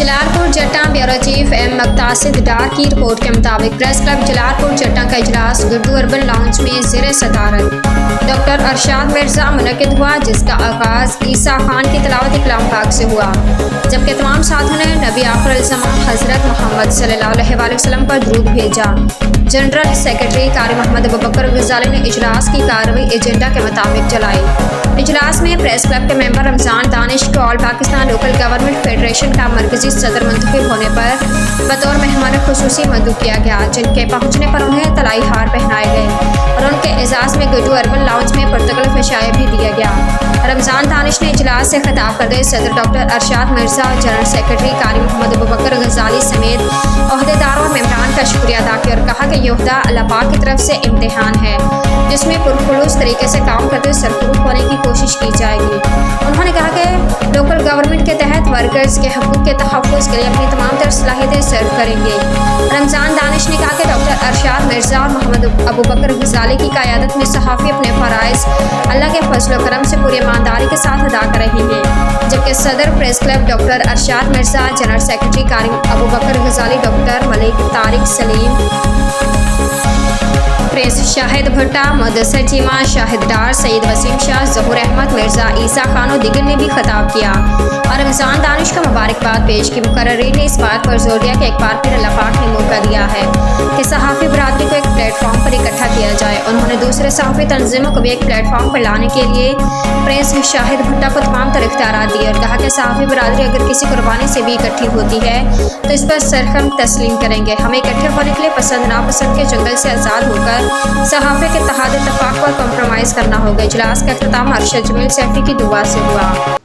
जलालपुर जट्टा bureau chief M मक्तासिद डार की report के मुताबिक प्रेस क्लब जलालपुर जट्टा का इजलास गुड्डू अर्बन लाउंज में ज़ेर सदारत डॉक्टर अरशाद मिर्ज़ा मुनक्किद हुआ, जिसका आगाज़ ईसा खान की तिलावत कलाम पाक से हुआ, जबकि तमाम साथियों ने नबी आखिर ज़मान हज़रत मोहम्मद सल्लल्लाहु अलैहि वसल्लम पर दरूद भेजा। जनरल सेक्रेटरी कारी मोहम्मद अबूबकर गजाली ने इजलास की कार्रवाई एजेंडा के मुताबिक चलाई। इजलास में प्रेस क्लब के मेंबर रमज़ान दानिश को all Pakistan local government federation का मरकजी सदर मुंतखब होने पर बतौर मेहमान खुसूसी मदऊ किया गया, जिनके पहुँचने पर उन्हें तलाई हार पहनाए गए और उनके एजाज़ में गुड्डू अर्बन लाउंज में पुरतकल्लुफ़ इशाया भी दिया गया। रमज़ान दानिश ने इजलास से खिताब करते सदर डॉक्टर अरशाद मिर्ज़ा और जनरल सेक्रेटरी कारी मोहम्मद अबूबकर गजाली समेत अहदेदारों और मेम्बरान का शुक्रिया अदा किया और कहा कि यह ओहदा अल्लाह पाक की तरफ से इम्तिहान है, जिसमें पुरखुलूस तरीके से काम करते हुए सरफरूख होने की कोशिश की जाएगी। उन्होंने कहा कि लोकल गवर्नमेंट के तहत वर्कर्स के हकूक़ के तहफ़्फ़ुज़ के लिए अपनी तमाम तरह सलाहियतें सर्व करेंगे। रमज़ान दानिश ने कहा कि डॉक्टर अरशाद मिर्ज़ा और मोहम्मद अबूबकर गजाली की क़यादत में सहाफ़ी अपने फ़राइज़ अल्लाह के फज़ल करम से पूरी ईमानदारी के साथ अदा कर रही हैं, जबकि सदर press club doctor Arshad Mirza, general secretary कारी अबूबकर गजाली, डॉक्टर मलिक तारिक सलीम, प्रेस शाहिद भट्टा, मुदस्सर चीमा, शाहिद डार, सईद वसीम शाह, ज़हूर अहमद मिर्ज़ा, ईसा खान और दिगर ने भी खिताब किया और रमज़ान दानिश को मुबारकबाद पेश की। मुकर्ररीन ने इस बात पर जोर दिया कि एक बार फिर अल्लाह पाक ने मौका दिया है कि सहाफ़ी बरादरी को एक प्लेटफॉर्म पर इकट्ठा किया जाए। उन्होंने दूसरे सहाफ़ी तंजीमों को भी एक प्लेटफॉर्म पर लाने के लिए प्रेस शाहिद भट्टा को तमाम तरह इख्तियारात दिए और कहा कि सहाफ़ी बरादरी अगर किसी कुर्बानी से भी इकट्ठी होती है तो इस पर सरखम तस्लीम करेंगे। हमें इकट्ठे होने के लिए पसंद नापसंद के जंगल से आज़ाद होकर सहाफ़े के इत्तेहाद इत्तफ़ाक़ पर कॉम्प्रोमाइज़ करना होगा। इजलास का अख्ताम अरशद जमील सैफ़ी की दुआ से हुआ।